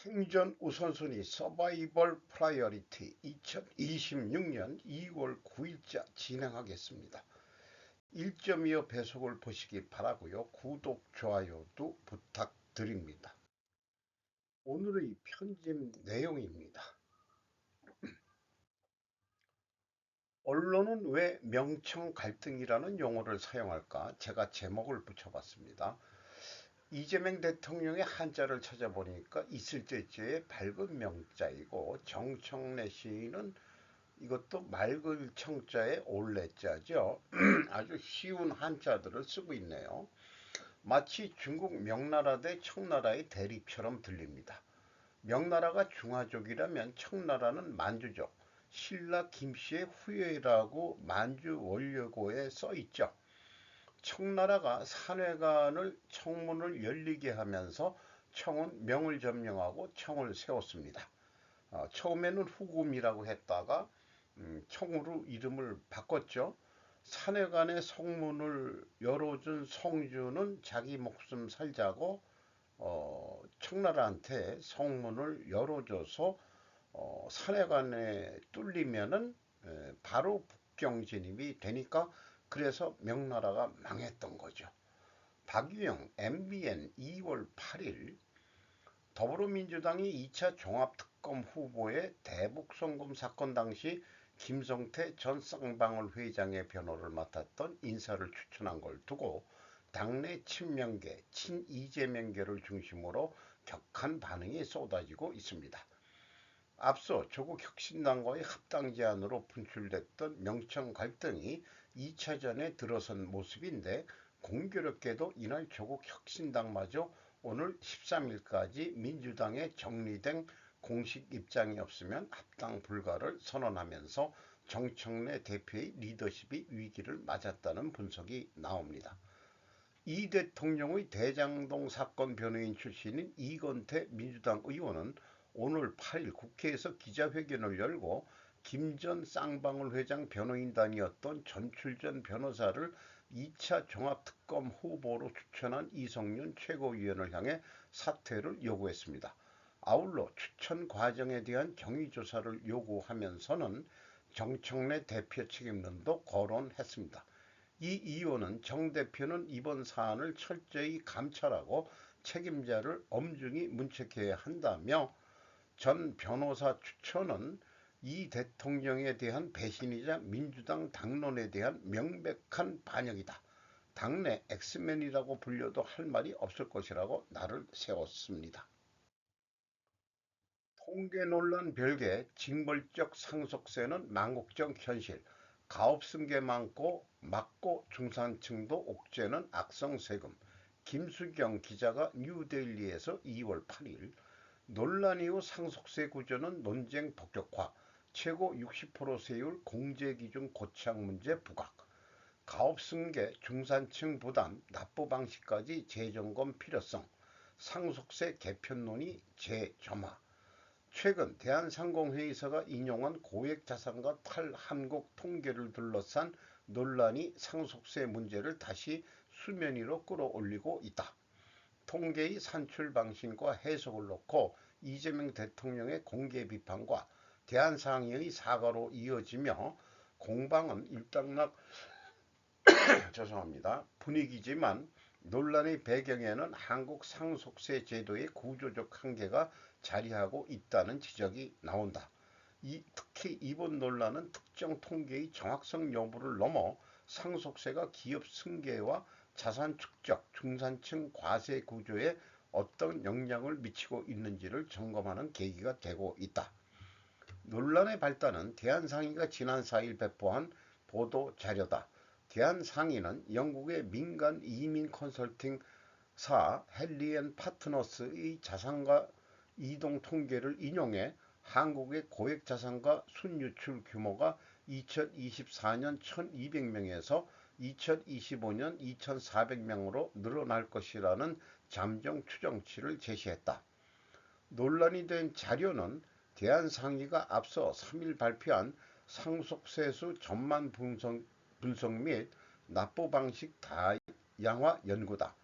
생존 우선순위 서바이벌 프라이어리티 2026년 2월 9일자 진행하겠습니다. 1.25 배속을 보시기 바라고요. 구독, 좋아요도 부탁드립니다. 오늘의 편집 내용입니다. 언론은 왜 명청 갈등이라는 용어를 사용할까? 제가 제목을 붙여봤습니다. 이재명 대통령의 한자를 찾아보니까 있을 때째의 밝은 명자이고 정청래 시인은 이것도 맑을 청자의 올레자죠. 아주 쉬운 한자들을 쓰고 있네요. 마치 중국 명나라 대 청나라의 대립처럼 들립니다. 명나라가 중화족이라면 청나라는 만주족, 신라 김씨의 후예라고 만주 원료고에 써있죠. 청나라가 산회관을 청문을 열리게 하면서 청은 명을 점령하고 청을 세웠습니다. 처음에는 후금이라고 했다가 청으로 이름을 바꿨죠. 산회관의 성문을 열어준 성주는 자기 목숨 살자고 청나라한테 성문을 열어줘서 산회관에 뚫리면은 바로 북경 진입이 되니까 그래서 명나라가 망했던 거죠. 박유영 MBN 2월 8일 더불어민주당이 2차 종합특검 후보의 대북송금 사건 당시 김성태 전 쌍방울 회장의 변호를 맡았던 인사를 추천한 걸 두고 당내 친명계, 친이재명계를 중심으로 격한 반응이 쏟아지고 있습니다. 앞서 조국 혁신당과의 합당 제안으로 분출됐던 명청 갈등이 2차전에 들어선 모습인데 공교롭게도 이날 조국 혁신당마저 오늘 13일까지 민주당에 정리된 공식 입장이 없으면 합당 불가를 선언하면서 정청래 대표의 리더십이 위기를 맞았다는 분석이 나옵니다. 이 대통령의 대장동 사건 변호인 출신인 이건태 민주당 의원은 오늘 8일 국회에서 기자회견을 열고 김 전 쌍방울 회장 변호인단이었던 전출전 변호사를 2차 종합특검 후보로 추천한 이성윤 최고위원을 향해 사퇴를 요구했습니다. 아울러 추천 과정에 대한 경위조사를 요구하면서는 정청래 대표 책임론도 거론했습니다. 이 의원은 정 대표는 이번 사안을 철저히 감찰하고 책임자를 엄중히 문책해야 한다며 전 변호사 추천은 이 대통령에 대한 배신이자 민주당 당론에 대한 명백한 반역이다. 당내 엑스맨이라고 불려도 할 말이 없을 것이라고 날을 세웠습니다. 통계 논란 별개 징벌적 상속세는 망국적 현실, 가업승계 많고 막고 중산층도 옥죄는 악성 세금. 김수경 기자가 뉴델리에서 2월 8일 논란 이후 상속세 구조는 논쟁 본격화, 최고 60% 세율 공제기준 고착 문제 부각, 가업승계 중산층 부담 납부 방식까지 재점검 필요성, 상속세 개편론이 재점화. 최근 대한상공회의소가 인용한 고액자산가 탈한국 통계를 둘러싼 논란이 상속세 문제를 다시 수면 위로 끌어올리고 있다. 통계의 산출 방식과 해석을 놓고 이재명 대통령의 공개 비판과 대한상의의 사과로 이어지며 공방은 일단락 죄송합니다. 분위기지만 논란의 배경에는 한국 상속세 제도의 구조적 한계가 자리하고 있다는 지적이 나온다. 특히 이번 논란은 특정 통계의 정확성 여부를 넘어 상속세가 기업 승계와 자산 축적, 중산층 과세 구조에 어떤 영향을 미치고 있는지를 점검하는 계기가 되고 있다. 논란의 발단은 대한상의가 지난 4일 배포한 보도 자료다. 대한상의는 영국의 민간 이민 컨설팅사 헨리 & 파트너스의 자산가 이동 통계를 인용해 한국의 고액자산가 순유출 규모가 2024년 1200명에서 2025년 2400명으로 늘어날 것이라는 잠정 추정치를 제시했다. 논란이 된 자료는 대한상의가 앞서 3일 발표한 상속세수 전만 분석 및 납부 방식 다양화 연구다.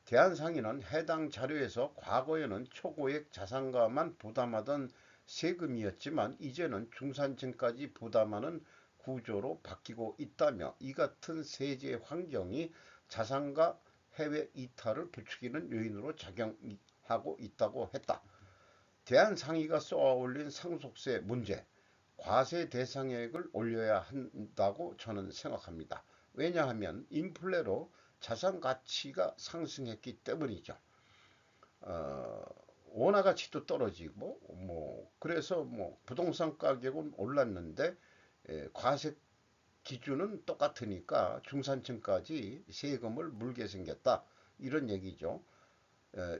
대한상인은 해당 자료에서 과거에는 초고액 자산가만 부담하던 세금이었지만 이제는 중산층까지 부담하는 구조로 바뀌고 있다며 이 같은 세제 환경이 자산가 해외 이탈을 부추기는 요인으로 작용하고 있다고 했다. 대한상의가 쏘아올린 상속세 문제, 과세 대상액을 올려야 한다고 저는 생각합니다. 왜냐하면 인플레로 자산 가치가 상승했기 때문이죠. 어, 원화 가치도 떨어지고 그래서 부동산 가격은 올랐는데 과세 기준은 똑같으니까 중산층까지 세금을 물게 생겼다. 이런 얘기죠.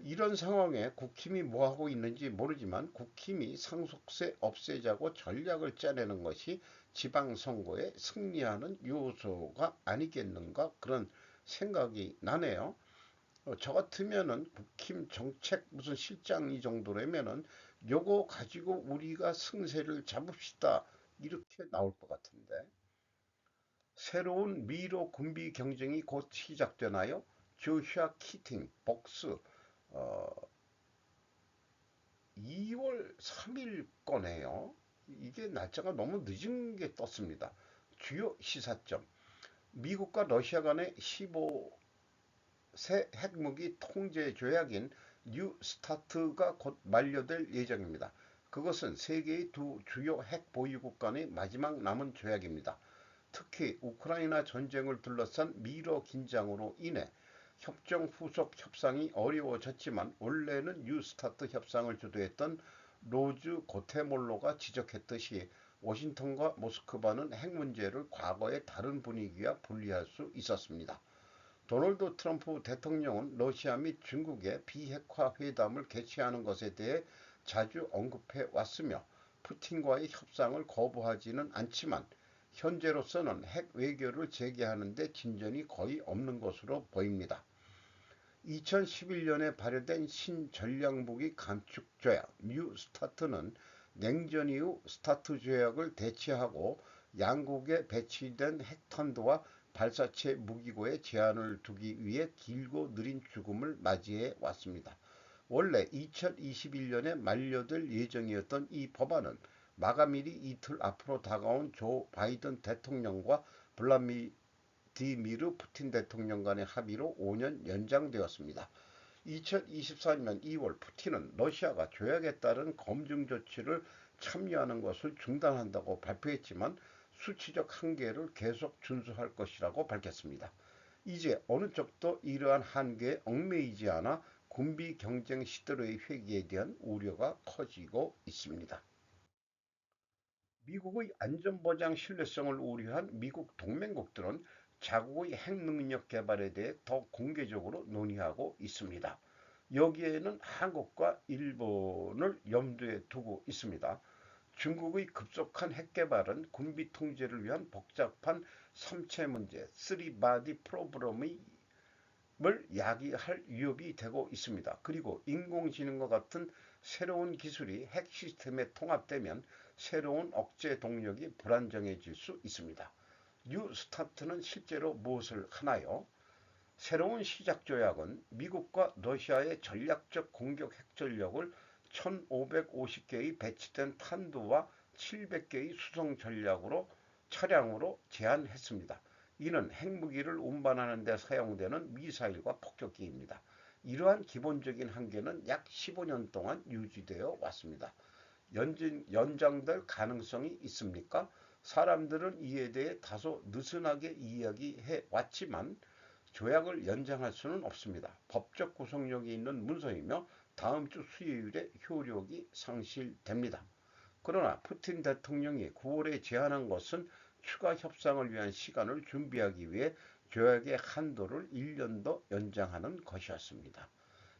이런 상황에 국힘이 뭐하고 있는지 모르지만 국힘이 상속세 없애자고 전략을 짜내는 것이 지방선거에 승리하는 요소가 아니겠는가 그런 생각이 나네요. 저 같으면은 국힘 정책 무슨 실장 이 정도라면은 요거 가지고 우리가 승세를 잡읍시다 이렇게 나올 것 같은데 새로운 미로 군비 경쟁이 곧 시작되나요? 조슈아 키팅 복스 어, 2월 3일 거네요. 이게 날짜가 너무 늦은 게 떴습니다. 주요 시사점. 미국과 러시아 간의 15세 핵무기 통제 조약인 뉴 스타트가 곧 만료될 예정입니다. 그것은 세계의 두 주요 핵 보유국 간의 마지막 남은 조약입니다. 특히 우크라이나 전쟁을 둘러싼 미러 긴장으로 인해 협정 후속 협상이 어려워졌지만 원래는 뉴스타트 협상을 주도했던 로즈 고테몰로가 지적했듯이 워싱턴과 모스크바는 핵 문제를 과거의 다른 분위기와 분리할 수 있었습니다. 도널드 트럼프 대통령은 러시아 및 중국의 비핵화 회담을 개최하는 것에 대해 자주 언급해 왔으며 푸틴과의 협상을 거부하지는 않지만 현재로서는 핵 외교를 재개하는 데 진전이 거의 없는 것으로 보입니다. 2011년에 발효된 신전략무기 감축 조약 뉴 스타트는 냉전 이후 스타트 조약을 대체하고 양국에 배치된 핵탄두와 발사체 무기고에 제한을 두기 위해 길고 느린 죽음을 맞이해 왔습니다. 원래 2021년에 만료될 예정이었던 이 법안은 마감일이 이틀 앞으로 다가온 조 바이든 대통령과 블라디미르 푸틴 대통령 간의 합의로 5년 연장되었습니다. 2024년 2월 푸틴은 러시아가 조약에 따른 검증 조치를 참여하는 것을 중단한다고 발표했지만 수치적 한계를 계속 준수할 것이라고 밝혔습니다. 이제 어느 쪽도 이러한 한계에 얽매이지 않아 군비 경쟁 시대로의 회귀에 대한 우려가 커지고 있습니다. 미국의 안전보장 신뢰성을 우려한 미국 동맹국들은 자국의 핵능력 개발에 대해 더 공개적으로 논의하고 있습니다. 여기에는 한국과 일본을 염두에 두고 있습니다. 중국의 급속한 핵개발은 군비 통제를 위한 복잡한 삼체 문제, 쓰리바디 프로브럼을 야기할 위협이 되고 있습니다. 그리고 인공지능과 같은 새로운 기술이 핵 시스템에 통합되면 새로운 억제 동력이 불안정해질 수 있습니다. 뉴 스타트는 실제로 무엇을 하나요? 새로운 시작 조약은 미국과 러시아의 전략적 공격 핵전력을 1550개의 배치된 탄두와 700개의 수송 차량으로 제한했습니다. 이는 핵무기를 운반하는 데 사용되는 미사일과 폭격기입니다. 이러한 기본적인 한계는 약 15년 동안 유지되어 왔습니다. 연장될 가능성이 있습니까? 사람들은 이에 대해 다소 느슨하게 이야기해 왔지만 조약을 연장할 수는 없습니다. 법적 구속력이 있는 문서이며 다음 주 수요일에 효력이 상실됩니다. 그러나 푸틴 대통령이 9월에 제안한 것은 추가 협상을 위한 시간을 준비하기 위해 조약의 한도를 1년 더 연장하는 것이었습니다.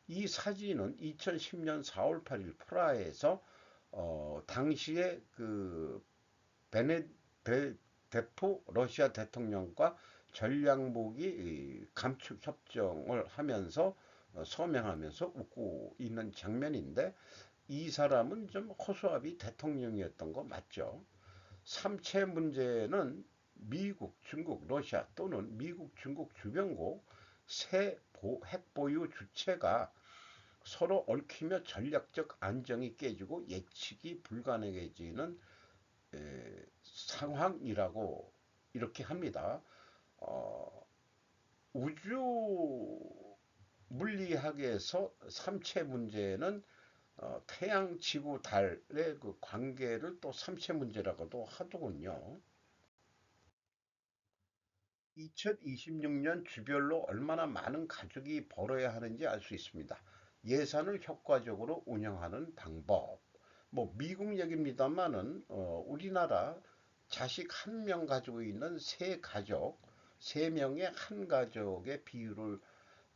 이 사진은 2010년 4월 8일 프라하에서 당시에 그 베네데프 러시아 대통령과 전략무기 감축 협정을 하면서 서명하면서 웃고 있는 장면인데 이 사람은 좀 허수아비 대통령이었던 거 맞죠? 삼체 문제는 미국, 중국, 러시아 또는 미국, 중국 주변국 세 핵보유 주체가 서로 얽히며 전략적 안정이 깨지고 예측이 불가능해지는 상황이라고 이렇게 합니다. 어, 우주 물리학에서 삼체 문제는 태양, 지구, 달의 그 관계를 또 삼체 문제라고도 하더군요. 2026년 주별로 얼마나 많은 가족이 벌어야 하는지 알 수 있습니다. 예산을 효과적으로 운영하는 방법. 뭐 미국 얘기입니다만은 우리나라 자식 한 명 가지고 있는 세 가족, 세 명의 한 가족의 비율을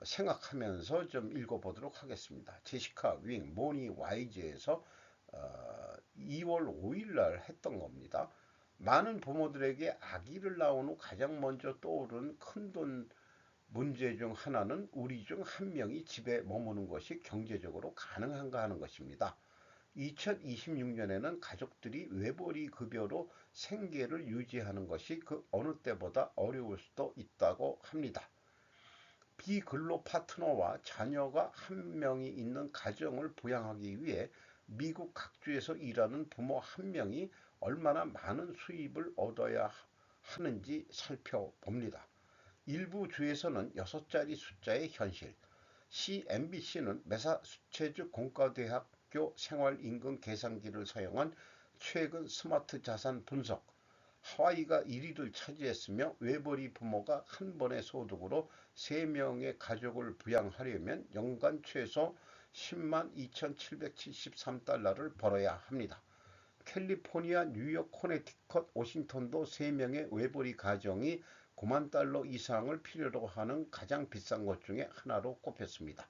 생각하면서 좀 읽어보도록 하겠습니다. 제시카 윙 모니 와이즈에서 2월 5일 날 했던 겁니다. 많은 부모들에게 아기를 낳은 후 가장 먼저 떠오르는 큰돈 문제 중 하나는 우리 중 한 명이 집에 머무는 것이 경제적으로 가능한가 하는 것입니다. 2026년에는 가족들이 외벌이 급여로 생계를 유지하는 것이 그 어느 때보다 어려울 수도 있다고 합니다. 비근로 파트너와 자녀가 한 명이 있는 가정을 부양하기 위해 미국 각주에서 일하는 부모 한 명이 얼마나 많은 수입을 얻어야 하는지 살펴봅니다. 일부 주에서는 6자리 숫자의 현실, CNBC는 매사추세츠 공과대학교 생활임금 계산기를 사용한 최근 스마트 자산 분석, 하와이가 1위를 차지했으며 외벌이 부모가 한 번의 소득으로 3명의 가족을 부양하려면 연간 최소 10만 2,773달러를 벌어야 합니다. 캘리포니아, 뉴욕, 코네티컷, 워싱턴도 3명의 외벌이 가정이 9만 달러 이상을 필요로 하는 가장 비싼 것 중에 하나로 꼽혔습니다.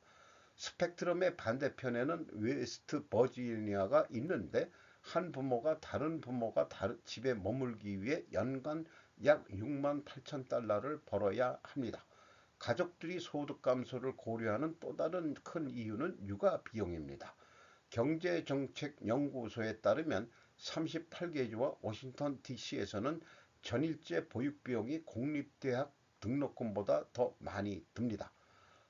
스펙트럼의 반대편에는 웨스트 버지니아가 있는데 한 부모가 다른 부모가 집에 머물기 위해 연간 약 6만 8천 달러를 벌어야 합니다. 가족들이 소득 감소를 고려하는 또 다른 큰 이유는 육아 비용입니다. 경제정책연구소에 따르면 38개 주와 워싱턴 DC에서는 전일제 보육비용이 공립대학 등록금보다 더 많이 듭니다.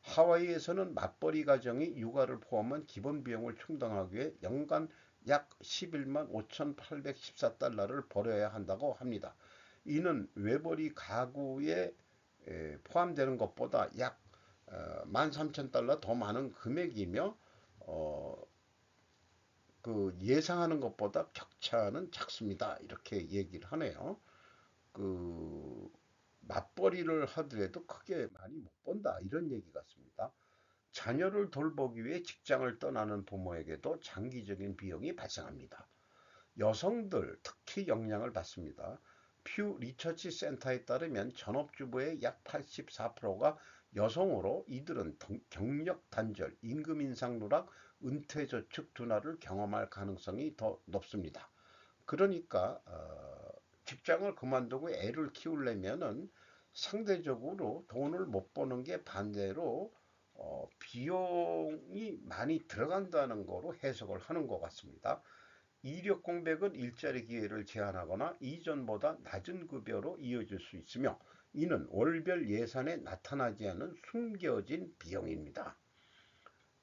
하와이에서는 맞벌이 가정이 육아를 포함한 기본 비용을 충당하기 위해 연간 약 11만 5,814달러를 벌어야 한다고 합니다. 이는 외벌이 가구에 포함되는 것보다 약 13,000달러 더 많은 금액이며 어, 그 예상하는 것보다 격차는 작습니다. 이렇게 얘기를 하네요. 그 맞벌이를 하더라도 크게 많이 못 본다 이런 얘기 같습니다. 자녀를 돌보기 위해 직장을 떠나는 부모에게도 장기적인 비용이 발생합니다. 여성들 특히 영향을 받습니다. 퓨 리처치 센터에 따르면 전업주부의 약 84%가 여성으로 이들은 경력 단절, 임금 인상 누락, 은퇴 저축 둔화를 경험할 가능성이 더 높습니다. 그러니까 직장을 그만두고 애를 키우려면은 상대적으로 돈을 못 버는 게 반대로 비용이 많이 들어간다는 거로 해석을 하는 것 같습니다. 이력 공백은 일자리 기회를 제한하거나 이전보다 낮은 급여로 이어질 수 있으며 이는 월별 예산에 나타나지 않은 숨겨진 비용입니다.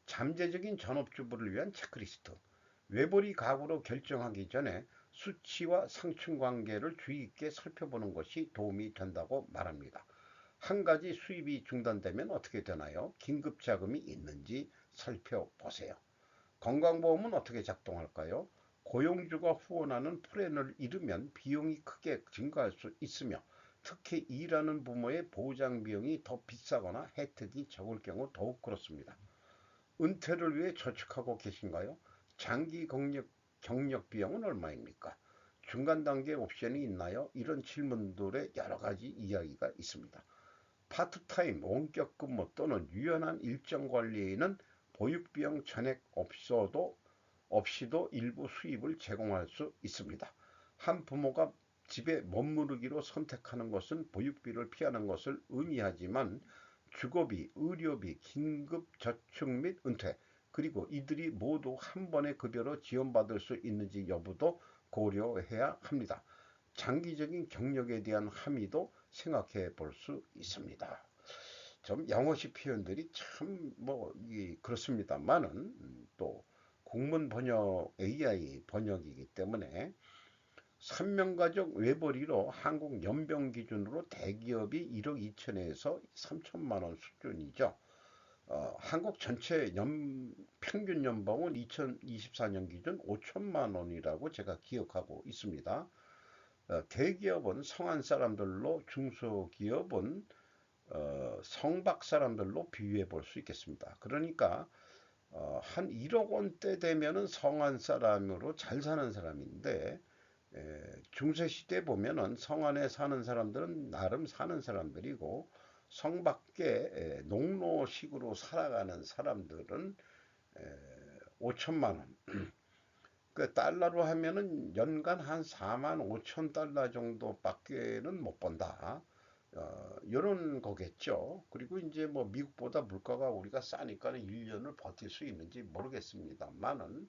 잠재적인 전업주부를 위한 체크리스트. 외벌이 가구로 결정하기 전에 수치와 상충 관계를 주의 깊게 살펴보는 것이 도움이 된다고 말합니다. 한 가지 수입이 중단되면 어떻게 되나요? 긴급 자금이 있는지 살펴보세요. 건강보험은 어떻게 작동할까요? 고용주가 후원하는 플랜을 잃으면 비용이 크게 증가할 수 있으며 특히 일하는 부모의 보장 비용이 더 비싸거나 혜택이 적을 경우 더욱 그렇습니다. 은퇴를 위해 저축하고 계신가요? 장기 경력 비용은 얼마입니까? 중간 단계 옵션이 있나요? 이런 질문들의 여러 가지 이야기가 있습니다. 파트타임, 원격 근무 또는 유연한 일정 관리에는 보육비용 전액 없이도 일부 수입을 제공할 수 있습니다. 한 부모가 집에 머무르기로 선택하는 것은 보육비를 피하는 것을 의미하지만 주거비, 의료비, 긴급저축 및 은퇴, 그리고 이들이 모두 한 번의 급여로 지원받을 수 있는지 여부도 고려해야 합니다. 장기적인 경력에 대한 함의도 생각해 볼 수 있습니다. 좀 영어식 표현들이 참 뭐 그렇습니다만은 또 국문 번역 AI 번역이기 때문에 3명가족 외벌이로 한국 연병 기준으로 대기업이 1억 2천에서 3천만 원 수준이죠. 한국 전체 평균 연봉은 2024년 기준 5천만 원이라고 제가 기억하고 있습니다. 대기업은 성한 사람들로, 중소기업은 성박 사람들로 비유해 볼 수 있겠습니다. 그러니까 한 1억 원대 되면은 성한 사람으로 잘 사는 사람인데, 중세시대 보면은 성안에 사는 사람들은 나름 사는 사람들이고, 성 밖에 농노식으로 살아가는 사람들은 5천만 원. 그 달러로 하면은 연간 한 4만 5천 달러 정도밖에는 못 번다. 이런 거겠죠. 그리고 이제 뭐 미국보다 물가가 우리가 싸니까 1년을 버틸 수 있는지 모르겠습니다만은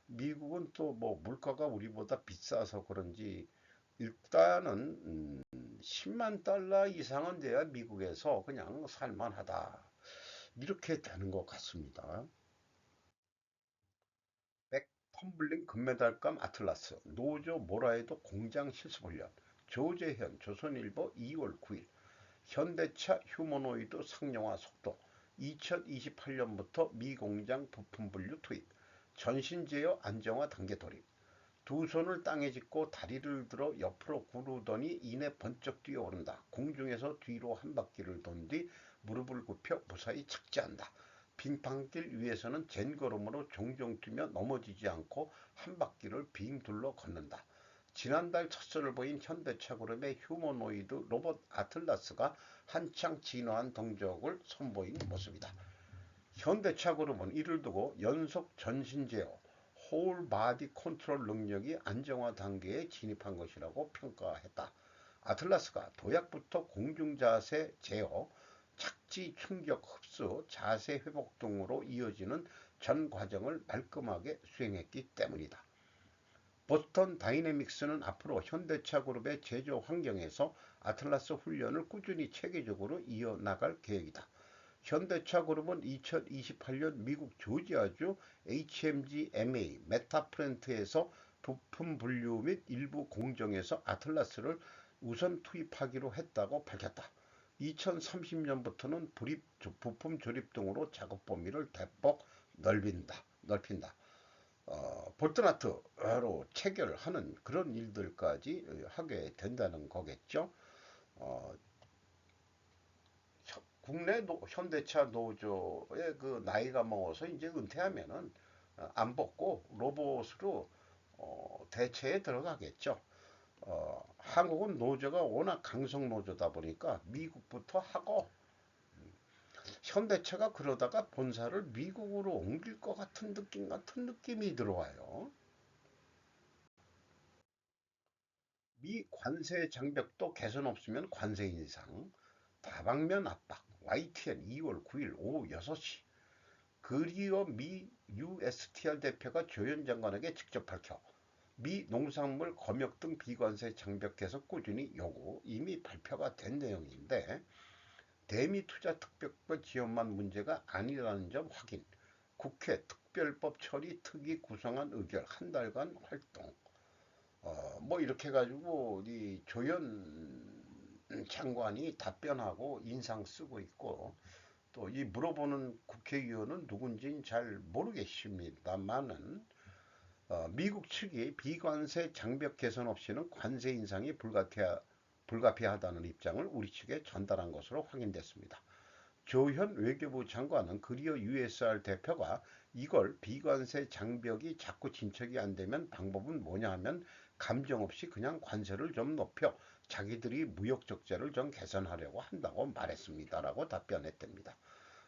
미국은 또 뭐 물가가 우리보다 비싸서 그런지 일단은 10만 달러 이상은 돼야 미국에서 그냥 살만하다. 이렇게 되는 것 같습니다. 백 텀블링 금메달감 아틀라스 노조 모라에도 공장 실습훈련 조재현 조선일보 2월 9일 현대차 휴머노이드 상용화 속도 2028년부터 미 공장 부품 분류 투입 전신 제어 안정화 단계 돌입 두 손을 땅에 짚고 다리를 들어 옆으로 구르더니 이내 번쩍 뛰어오른다. 공중에서 뒤로 한 바퀴를 돈 뒤 무릎을 굽혀 무사히 착지한다. 빙판길 위에서는 젠걸음으로 종종 뛰며 넘어지지 않고 한 바퀴를 빙 둘러 걷는다. 지난달 첫설을 보인 현대차 그룹의 휴머노이드 로봇 아틀라스가 한창 진화한 동족을 선보인 모습이다. 현대차 그룹은 이를 두고 연속 전신 제어, 홀 바디 컨트롤 능력이 안정화 단계에 진입한 것이라고 평가했다. 아틀라스가 도약부터 공중 자세 제어, 착지 충격 흡수, 자세 회복 등으로 이어지는 전 과정을 말끔하게 수행했기 때문이다. 보스턴 다이내믹스는 앞으로 현대차 그룹의 제조 환경에서 아틀라스 훈련을 꾸준히 체계적으로 이어나갈 계획이다. 현대차 그룹은 2028년 미국 조지아주 HMG-MA 메타플랜트에서 부품 분류 및 일부 공정에서 아틀라스를 우선 투입하기로 했다고 밝혔다. 2030년부터는 부품 조립 등으로 작업 범위를 대폭 넓힌다. 볼트나트로 체결하는 그런 일들까지 하게 된다는 거겠죠. 어, 국내 현대차 노조의 그 나이가 먹어서 이제 은퇴하면은 안 뽑고 로봇으로 대체에 들어가겠죠. 한국은 노조가 워낙 강성 노조다 보니까 미국부터 하고 현대차가 그러다가 본사를 미국으로 옮길 것 같은 느낌이 들어와요. 미 관세 장벽도 개선 없으면 관세 인상, 다방면 압박, YTN 2월 9일 오후 6시. 그리어 미 USTR 대표가 조현 장관에게 직접 밝혀 미 농산물 검역 등 비관세 장벽 개선 꾸준히 요구 이미 발표가 된 내용인데 대미 투자 특별법 지원만 문제가 아니라는 점 확인. 국회 특별법 처리 특위 구성안 의결 한 달간 활동. 뭐 이렇게 해가지고 이 조현 장관이 답변하고 인상 쓰고 있고 또 이 물어보는 국회의원은 누군지는 잘 모르겠습니다만은 미국 측이 비관세 장벽 개선 없이는 관세 인상이 불가피하다는 입장을 우리 측에 전달한 것으로 확인됐습니다. 조현 외교부 장관은 그리어 USR 대표가 이걸 비관세 장벽이 자꾸 진척이 안 되면 방법은 뭐냐 하면 감정 없이 그냥 관세를 좀 높여 자기들이 무역 적자를 좀 개선하려고 한다고 말했습니다라고 답변했답니다.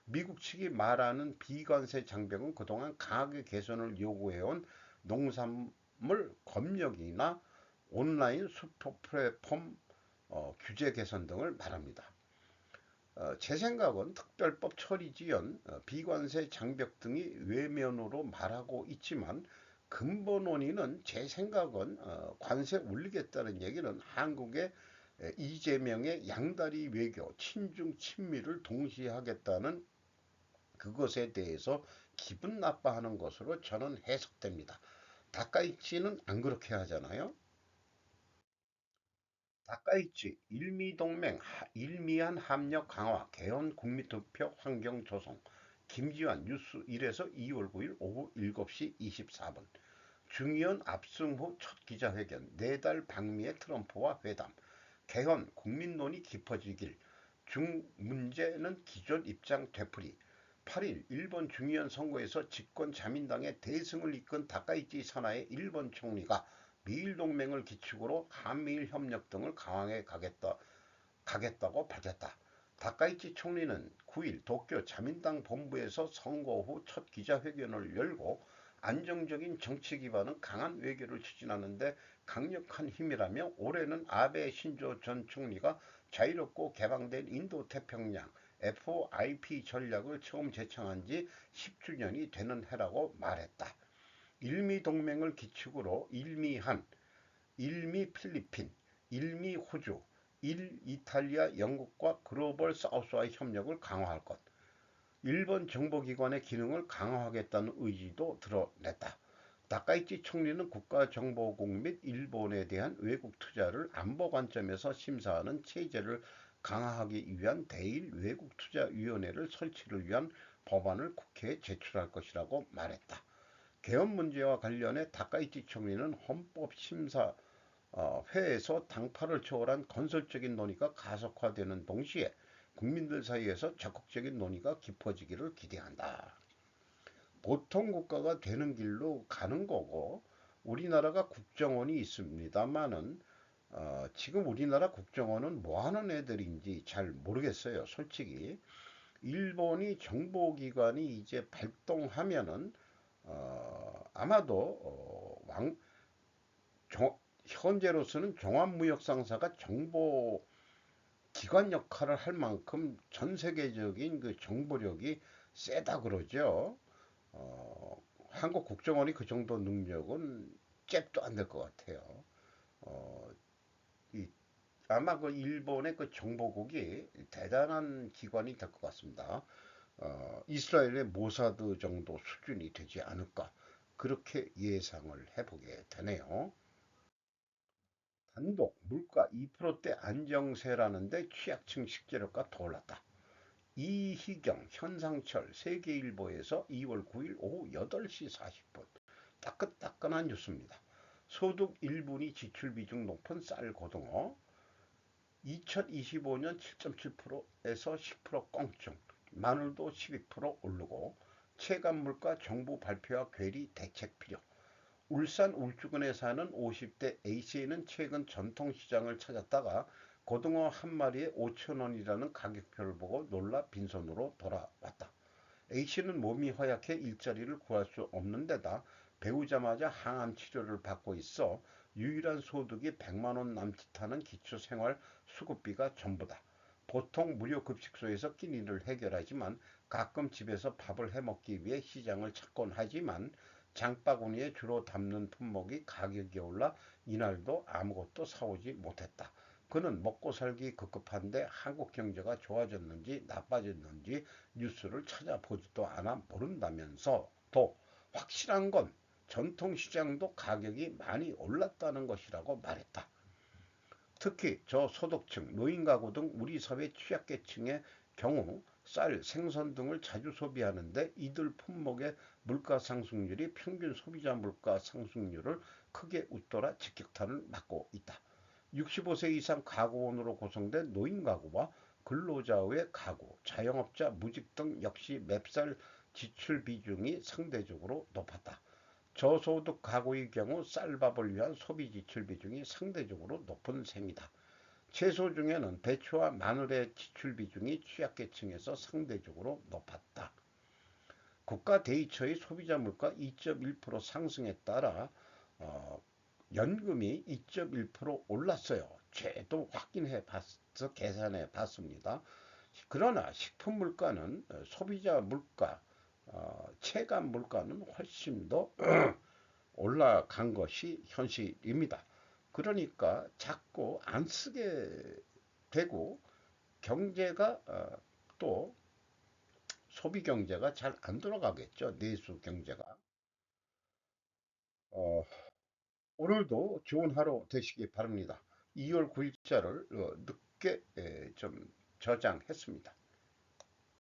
미국 측이 말하는 비관세 장벽은 그동안 강하게 개선을 요구해온 농산물 검역이나 온라인 슈퍼 플랫폼 규제 개선 등을 말합니다. 제 생각은 특별법 처리 지연, 비관세 장벽 등이 외면으로 말하고 있지만 근본 원인은 제 생각은 관세 올리겠다는 얘기는 한국의 이재명의 양다리 외교, 친중 친미를 동시에 하겠다는 그것에 대해서 기분 나빠하는 것으로 저는 해석됩니다. 다카이치는 안 그렇게 하잖아요. 다카이치, 일미동맹, 일미한 합력 강화, 개헌 국민투표 환경 조성, 김지환 뉴스 1에서 2월 9일 오후 7시 24분. 중의원 압승 후 첫 기자회견, 4달 방미의 트럼프와 회담, 개헌 국민 논의 깊어지길, 중 문제는 기존 입장 되풀이, 8일 일본 중의원 선거에서 집권 자민당의 대승을 이끈 다카이치 선하의 일본 총리가 미일 동맹을 기축으로 한미일 협력 등을 강화해 가겠다고 밝혔다. 다카이치 총리는 9일 도쿄 자민당 본부에서 선거 후 첫 기자회견을 열고 안정적인 정치 기반은 강한 외교를 추진하는데 강력한 힘이라며 올해는 아베 신조 전 총리가 자유롭고 개방된 인도 태평양 FIP 전략을 처음 제청한 지 10주년이 되는 해라고 말했다. 일미 동맹을 기축으로 일미한, 일미 필리핀, 일미 호주, 일 이탈리아 영국과 글로벌 사우스와의 협력을 강화할 것, 일본 정보기관의 기능을 강화하겠다는 의지도 드러냈다. 다카이치 총리는 국가정보국 및 일본에 대한 외국 투자를 안보 관점에서 심사하는 체제를 강화하기 위한 대일 외국투자위원회를 설치를 위한 법안을 국회에 제출할 것이라고 말했다. 개헌 문제와 관련해 다카이치 총리는 헌법심사 회에서 당파를 초월한 건설적인 논의가 가속화되는 동시에 국민들 사이에서 적극적인 논의가 깊어지기를 기대한다. 보통 국가가 되는 길로 가는 거고 우리나라가 국정원이 있습니다만은 지금 우리나라 국정원은 뭐 하는 애들인지 잘 모르겠어요. 솔직히 일본이 정보기관이 이제 발동하면은 아마도 현재로서는 종합무역상사가 정보 기관 역할을 할 만큼 전 세계적인 그 정보력이 세다 그러죠. 한국 국정원이 그 정도 능력은 잽도 안 될 것 같아요. 어, 이, 아마 그 일본의 그 정보국이 대단한 기관이 될 것 같습니다. 이스라엘의 모사드 정도 수준이 되지 않을까 그렇게 예상을 해보게 되네요. 단독 물가 2%대 안정세라는데 취약층 식재료가 더 올랐다. 이희경, 현상철 세계일보에서 2월 9일 오후 8시 40분. 따끈따끈한 뉴스입니다. 소득 1분위 지출 비중 높은 쌀 고등어 2025년 7.7%에서 10% 껑충, 마늘도 12% 오르고 체감 물가 정부 발표와 괴리 대책 필요. 울산 울주군에 사는 50대 A씨는 최근 전통시장을 찾았다가 고등어 한 마리에 5,000원이라는 가격표를 보고 놀라 빈손으로 돌아왔다. A씨는 몸이 허약해 일자리를 구할 수 없는 데다 배우자마자 항암 치료를 받고 있어 유일한 소득이 100만 원 남짓하는 기초생활 수급비가 전부다. 보통 무료 급식소에서 끼니를 해결하지만 가끔 집에서 밥을 해먹기 위해 시장을 찾곤 하지만 장바구니에 주로 담는 품목이 가격이 올라 이날도 아무것도 사오지 못했다. 그는 먹고 살기 급급한데 한국 경제가 좋아졌는지 나빠졌는지 뉴스를 찾아보지도 않아 모른다면서도 확실한 건 전통시장도 가격이 많이 올랐다는 것이라고 말했다. 특히 저소득층, 노인 가구 등 우리 사회 취약계층의 경우 쌀, 생선 등을 자주 소비하는데 이들 품목의 물가 상승률이 평균 소비자 물가 상승률을 크게 웃돌아 직격탄을 맞고 있다. 65세 이상 가구원으로 구성된 노인 가구와 근로자의 가구, 자영업자, 무직 등 역시 맵쌀 지출 비중이 상대적으로 높았다. 저소득 가구의 경우 쌀밥을 위한 소비 지출 비중이 상대적으로 높은 셈이다. 채소 중에는 배추와 마늘의 지출 비중이 취약계층에서 상대적으로 높았다. 국가 데이처의 소비자 물가 2.1% 상승에 따라 어, 연금이 2.1% 올랐어요. 제도 확인해 봤어 계산해 봤습니다. 그러나 식품 물가는 소비자 물가, 체감 물가는 훨씬 더 올라간 것이 현실입니다. 그러니까 자꾸 안 쓰게 되고 경제가 또 소비 경제가 잘 안 돌아가겠죠. 내수 경제가. 어, 오늘도 좋은 하루 되시기 바랍니다. 2월 9일자를 늦게 좀 저장했습니다.